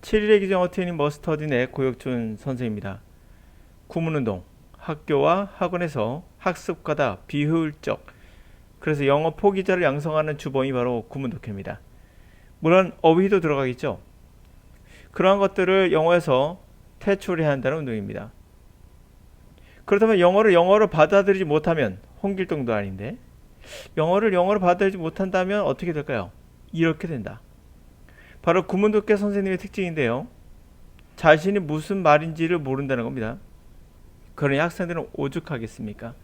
7일의 기정 어테이닝 머스터딘의 고혁준 선생입니다. 구문운동, 학교와 학원에서 학습과다 비효율적, 그래서 영어 포기자를 양성하는 주범이 바로 구문독해입니다. 물론 어휘도 들어가겠죠. 그러한 것들을 영어에서 퇴출해야 한다는 운동입니다. 그렇다면 영어를 받아들이지 못하면 홍길동도 아닌데 영어를 영어로 받아들이지 못한다면 어떻게 될까요? 이렇게 된다. 바로 구문독해 선생님의 특징인데요. 자신이 무슨 말인지를 모른다는 겁니다. 그러니 학생들은 오죽하겠습니까?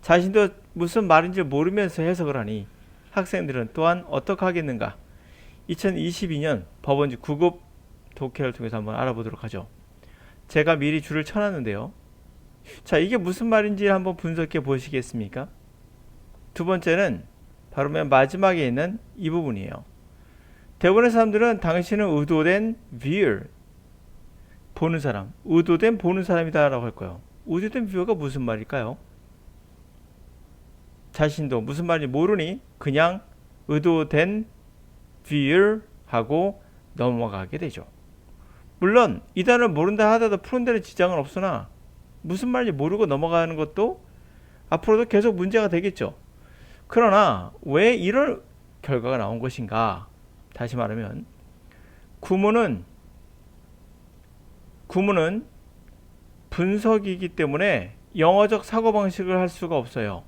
자신도 무슨 말인지 모르면서 해석을 하니 학생들은 또한 어떻게 하겠는가? 2022년 법원지 9급 독해를 통해서 한번 알아보도록 하죠. 제가 미리 줄을 쳐놨는데요. 자, 이게 무슨 말인지 한번 분석해 보시겠습니까? 두 번째는 바로 맨 마지막에 있는 이 부분이에요. 대부분의 사람들은 당신은 의도된 viewer, 보는 사람, 의도된 보는 사람이다 라고 할 거예요. 의도된 viewer가 무슨 말일까요? 자신도 무슨 말인지 모르니 그냥 의도된 viewer 하고 넘어가게 되죠. 물론 이 단어를 모른다 하더라도 푸는 데는 지장은 없으나 무슨 말인지 모르고 넘어가는 것도 앞으로도 계속 문제가 되겠죠. 그러나 왜 이런 결과가 나온 것인가? 다시 말하면 구문은 분석이기 때문에 영어적 사고방식을 할 수가 없어요.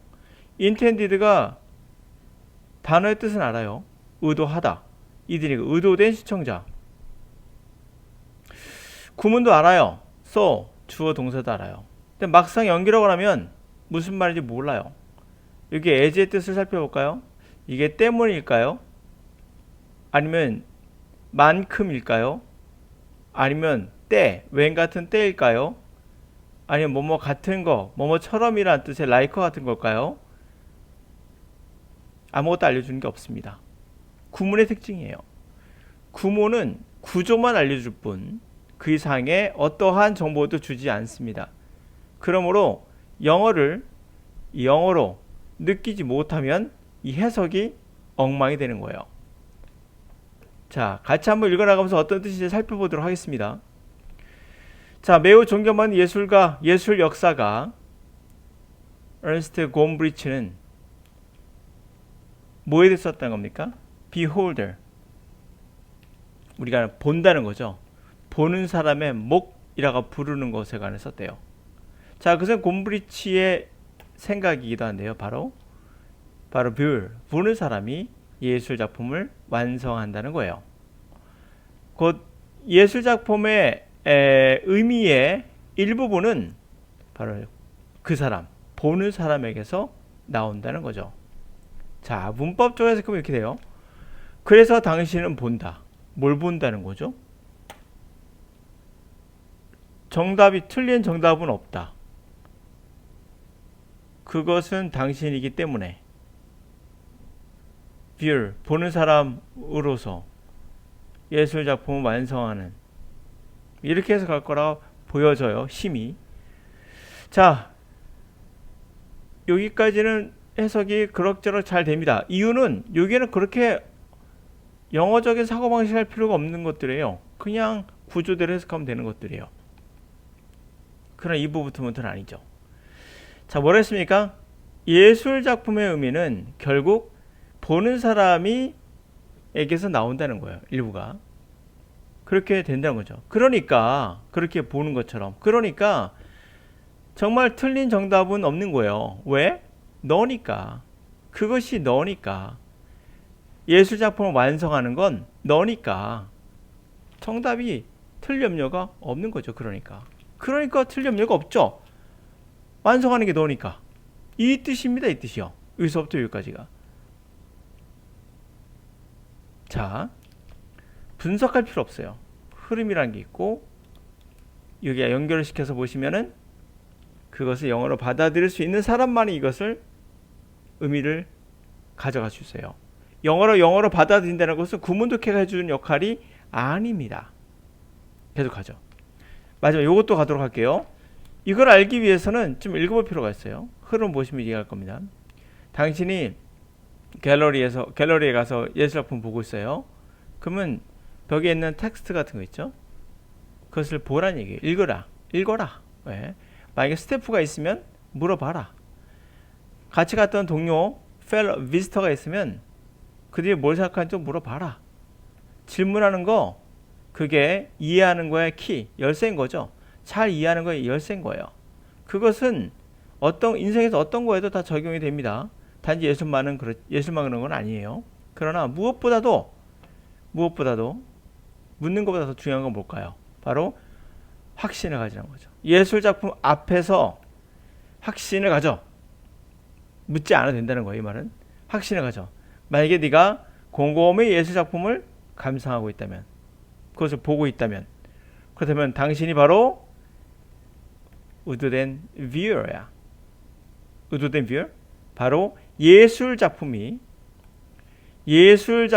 intended가 단어의 뜻은 알아요. 의도하다. 이들이 의도된 시청자. 구문도 알아요. so, 주어 동사도 알아요. 근데 막상 연결하고 나면 무슨 말인지 몰라요. 여기 as의 뜻을 살펴볼까요? 이게 때문일까요? 아니면 만큼일까요? 아니면 때, when 같은 때일까요? 아니면 뭐뭐 같은 거, 뭐뭐처럼이란 뜻의 like 같은 걸까요? 아무것도 알려주는 게 없습니다. 구문의 특징이에요. 구문은 구조만 알려줄 뿐 그 이상의 어떠한 정보도 주지 않습니다. 그러므로 영어로 느끼지 못하면 이 해석이 엉망이 되는 거예요. 자, 같이 한번 읽어나가면서 어떤 뜻인지 살펴보도록 하겠습니다. 자, 매우 존경받는 예술가, 예술 역사가 에른스트 곰브리치는 뭐에 대해 썼다는 겁니까? beholder. 우리가 본다는 거죠. 보는 사람의 목이라고 부르는 것에 관해 썼대요. 자, 그것은 곰브리치의 생각이기도 한데요. 바로 viewer, 보는 사람이 예술 작품을 완성한다는 거예요. 곧 예술 작품의 의미의 일부분은 바로 그 사람, 보는 사람에게서 나온다는 거죠. 자, 문법적으로 해석하면 이렇게 돼요. 그래서 당신은 본다. 뭘 본다는 거죠? 틀린 정답은 없다. 그것은 당신이기 때문에 viewer, 보는 사람으로서 예술 작품을 완성하는, 이렇게 해석할 거라고 보여져요. 심히. 자, 여기까지는 해석이 그럭저럭 잘 됩니다. 이유는 여기에는 그렇게 영어적인 사고방식 할 필요가 없는 것들이에요. 그냥 구조대로 해석하면 되는 것들이에요. 그러나 이 부분부터는 아니죠. 자, 뭐라 했습니까? 예술 작품의 의미는 결국 보는 사람이 에게서 나온다는 거예요. 일부가. 그렇게 된다는 거죠. 그러니까 그렇게 보는 것처럼. 그러니까 정말 틀린 정답은 없는 거예요. 왜? 너니까. 그것이 너니까. 예술 작품을 완성하는 건 너니까. 정답이 틀릴 염려가 없는 거죠. 그러니까 틀릴 염려가 없죠. 완성하는 게 너니까. 이 뜻입니다. 이 뜻이요. 여기서부터 여기까지가. 자, 분석할 필요 없어요. 흐름이라는 게 있고 여기에 연결을 시켜서 보시면은 그것을 영어로 받아들일 수 있는 사람만이 이것을 의미를 가져갈 수 있어요. 영어로 받아들인다는 것은 구문독해가 해주는 역할이 아닙니다. 계속하죠. 마지막 이것도 가도록 할게요. 이걸 알기 위해서는 좀 읽어볼 필요가 있어요. 흐름 보시면 이해할 겁니다. 당신이 갤러리에 가서 예술작품 보고 있어요. 그러면 벽에 있는 텍스트 같은 거 있죠? 그것을 보라는 얘기예요. 읽어라. 왜? 만약에 스태프가 있으면 물어봐라. 같이 갔던 동료, 비지터가 있으면 그들이 뭘 생각하는지 좀 물어봐라. 질문하는 거, 그게 이해하는 거의 키, 열쇠인 거죠. 잘 이해하는 거의 열쇠인 거예요. 그것은 인생에서 어떤 거에도 다 적용이 됩니다. 단지 예술만 그런 건 아니에요. 그러나 무엇보다도 묻는 것보다 더 중요한 건 뭘까요? 바로 확신을 가지는 거죠. 예술 작품 앞에서 확신을 가져. 묻지 않아도 된다는 거예요. 이 말은 확신을 가져. 만약에 네가 곰곰이 예술 작품을 감상하고 있다면, 그것을 보고 있다면, 그렇다면 당신이 바로 의도된 viewer야. 의도된 viewer? 바로 예술 작품이죠. 예술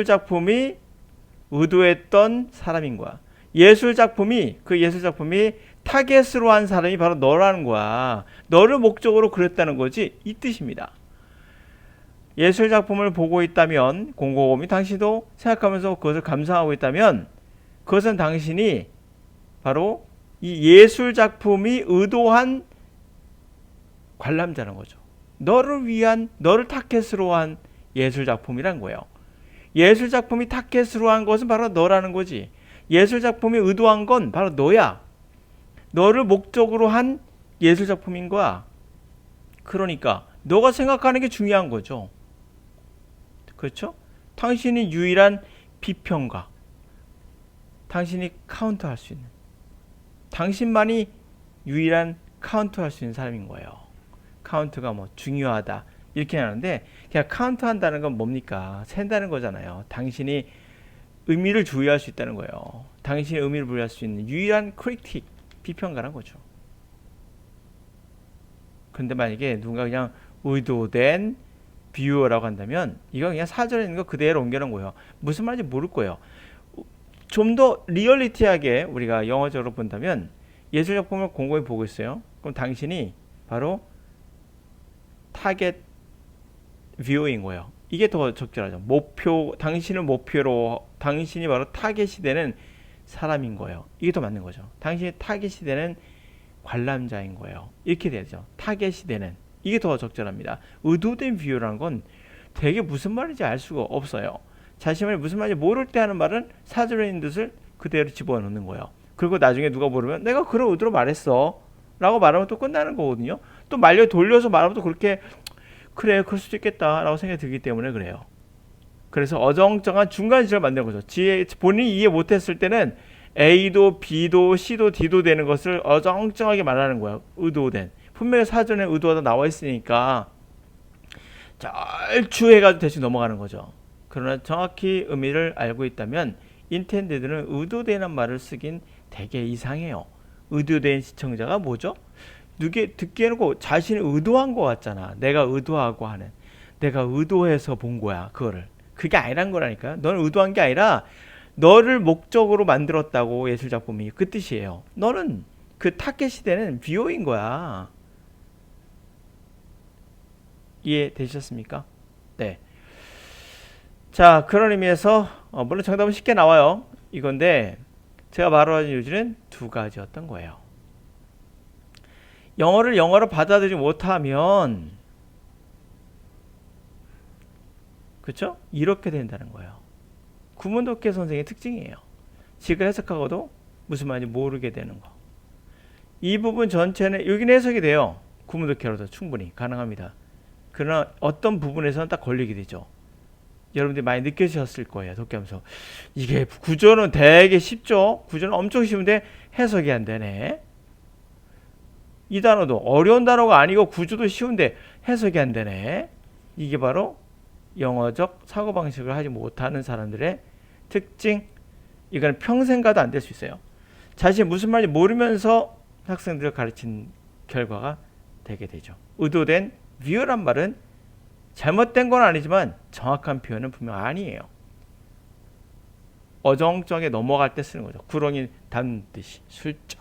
작품이 의도했던 사람인 거야. 그 예술 작품이 타겟으로 한 사람이 바로 너라는 거야. 너를 목적으로 그렸다는 거지. 이 뜻입니다. 예술 작품을 보고 있다면, 곰곰이 당신도 생각하면서 그것을 감상하고 있다면, 그것은 당신이 바로 이 예술 작품이 의도한 관람자는 거죠. 너를 타겟으로 한 예술 작품이란 거예요. 예술 작품이 타겟으로 한 것은 바로 너라는 거지. 예술 작품이 의도한 건 바로 너야. 너를 목적으로 한 예술 작품인 거야. 그러니까 너가 생각하는 게 중요한 거죠. 그렇죠? 당신이 유일한 비평가, 당신이 카운터할 수 있는, 당신만이 유일한 카운터할 수 있는 사람인 거예요. 카운트가 뭐 중요하다 이렇게 하는데, 그냥 카운트한다는 건 뭡니까? 센다는 거잖아요. 당신이 의미를 주의할 수 있다는 거예요. 당신의 의미를 부여할 수 있는 유일한 크리틱, 비평가라는 거죠. 근데 만약에 누군가 그냥 의도된 뷰어라고 한다면, 이거 그냥 사전에 있는 거 그대로 옮겨놓은 거예요. 무슨 말인지 모를 거예요. 좀 더 리얼리티하게 우리가 영어적으로 본다면, 예술 작품을 곰곰이 보고 있어요. 그럼 당신이 바로 타겟 뷰어인 거예요. 이게 더 적절하죠. 당신을 목표로, 당신이 바로 타겟이 되는 사람인 거예요. 이게 더 맞는 거죠. 당신이 타겟이 되는 관람자인 거예요. 이렇게 되죠. 타겟이 되는. 이게 더 적절합니다. 의도된 뷰어라는 건 되게 무슨 말인지 알 수가 없어요. 자신이 무슨 말인지 모를 때 하는 말은 사전에 있는 뜻을 그대로 집어넣는 거예요. 그리고 나중에 누가 모르면 내가 그런 의도로 말했어 라고 말하면 또 끝나는 거거든요. 또 돌려서 말하면 또 그렇게 그래 그럴 수도 있겠다 라고 생각이 들기 때문에 그래요. 그래서 어정쩡한 중간 지점을 만드는 거죠. 본인이 이해 못했을 때는 A도 B도 C도 D도 되는 것을 어정쩡하게 말하는 거예요. 의도된. 분명히 사전에 의도가 나와 있으니까 절추해가지고 대충 넘어가는 거죠. 그러나 정확히 의미를 알고 있다면 intended는 의도되는 말을 쓰긴 되게 이상해요. 의도된 시청자가 뭐죠? 듣기에는 자신이 의도한 것 같잖아. 내가 의도해서 본 거야. 그게 아니란 거라니까요. 너는 의도한 게 아니라 너를 목적으로 만들었다고. 예술작품이 그 뜻이에요. 너는 그 타겟이 되는 뷰어인 거야. 이해되셨습니까? 네. 자, 그런 의미에서 물론 정답은 쉽게 나와요. 이건데 제가 말하는 요지는 두 가지였던 거예요. 영어를 영어로 받아들이지 못하면, 그렇죠? 이렇게 된다는 거예요. 구문독해 선생의 특징이에요. 지가 해석하고도 무슨 말인지 모르게 되는 거. 이 부분 전체는 여기는 해석이 돼요. 구문독해로도 충분히 가능합니다. 그러나 어떤 부분에서는 딱 걸리게 되죠. 여러분들이 많이 느껴지셨을 거예요. 독해하면서 이게 구조는 되게 쉽죠. 구조는 엄청 쉬운데 해석이 안 되네. 이 단어도 어려운 단어가 아니고 구조도 쉬운데 해석이 안 되네. 이게 바로 영어적 사고방식을 하지 못하는 사람들의 특징. 이거는 평생 가도 안 될 수 있어요. 자신이 무슨 말인지 모르면서 학생들을 가르친 결과가 되게 되죠. 의도된 뷰어란 말은 잘못된 건 아니지만 정확한 표현은 분명 아니에요. 어정쩡하게 넘어갈 때 쓰는 거죠. 구렁이 담는 듯이 슬쩍